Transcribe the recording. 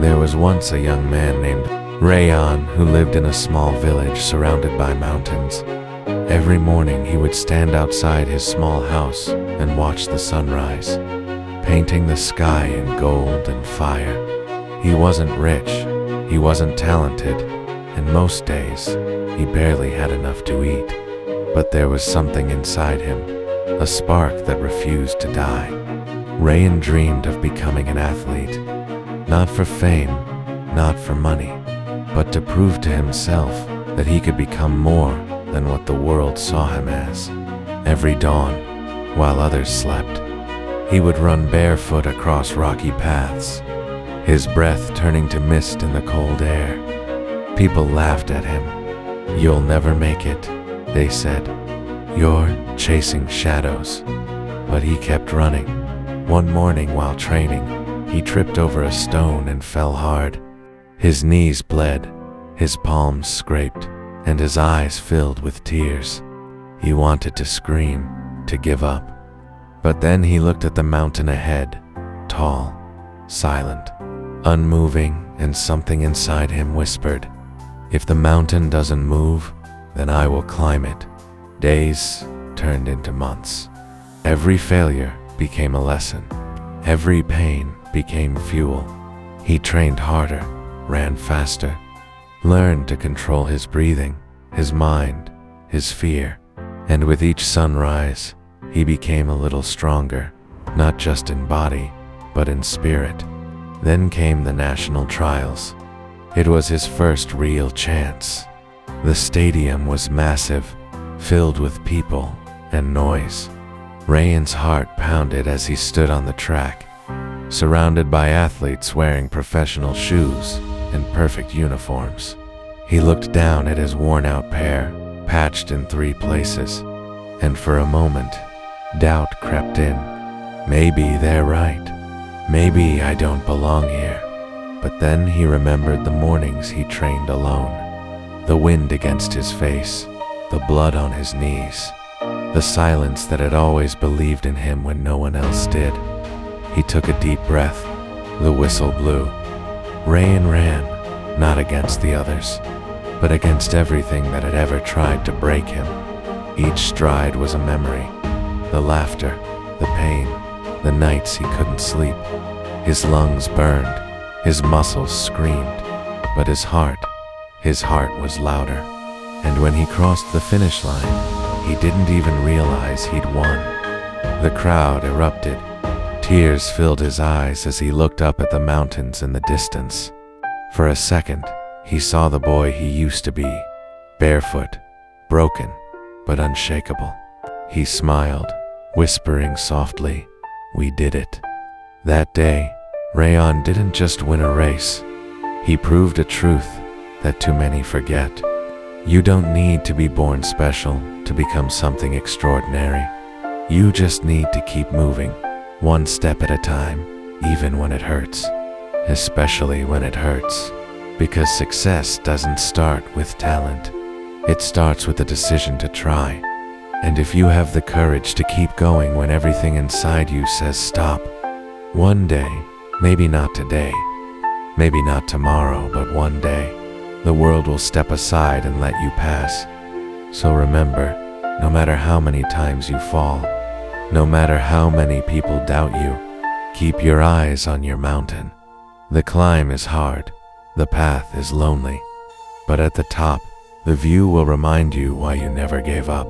There was once a young man named Rayen who lived in a small village surrounded by mountains. Every morning he would stand outside his small house and watch the sunrise, painting the sky in gold and fire. He wasn't rich, he wasn't talented, and most days he barely had enough to eat. But there was something inside him, a spark that refused to die. Rayen dreamed of becoming an athlete, not for fame, not for money, but to prove to himself that he could become more than what the world saw him as. Every dawn, while others slept, he would run barefoot across rocky paths, his breath turning to mist in the cold air. People laughed at him. "You'll never make it," they said. "You're chasing shadows." But he kept running. One morning while training, he tripped over a stone and fell hard. His knees bled, his palms scraped, and his eyes filled with tears. He wanted to scream, to give up. But then he looked at the mountain ahead, tall, silent, unmoving, and something inside him whispered, "If the mountain doesn't move, then I will climb it." Days turned into months. Every failure became a lesson. Every pain became fuel. He trained harder, ran faster, learned to control his breathing, his mind, his fear. And with each sunrise, he became a little stronger, not just in body, but in spirit. Then came the national trials. It was his first real chance. The stadium was massive, filled with people and noise. Rayen's heart pounded as he stood on the track, surrounded by athletes wearing professional shoes and perfect uniforms. He looked down at his worn-out pair, patched in 3 places, and for a moment, doubt crept in. Maybe they're right. Maybe I don't belong here. But then he remembered the mornings he trained alone, the wind against his face, the blood on his knees, the silence that had always believed in him when no one else did. He took a deep breath. The whistle blew. Rayen ran, not against the others, but against everything that had ever tried to break him. Each stride was a memory. The laughter, the pain, the nights he couldn't sleep. His lungs burned, his muscles screamed, but his heart was louder. And when he crossed the finish line, he didn't even realize he'd won. The crowd erupted. Tears filled his eyes as he looked up at the mountains in the distance. For a second, he saw the boy he used to be, barefoot, broken, but unshakable. He smiled, whispering softly, "We did it." That day, Rayen didn't just win a race. He proved a truth that too many forget. You don't need to be born special to become something extraordinary. You just need to keep moving, one step at a time, even when it hurts. Especially when it hurts. Because success doesn't start with talent. It starts with a decision to try. And if you have the courage to keep going when everything inside you says stop, one day, maybe not today, maybe not tomorrow, but one day, the world will step aside and let you pass. So remember, no matter how many times you fall, no matter how many people doubt you, keep your eyes on your mountain. The climb is hard, the path is lonely, but at the top, the view will remind you why you never gave up.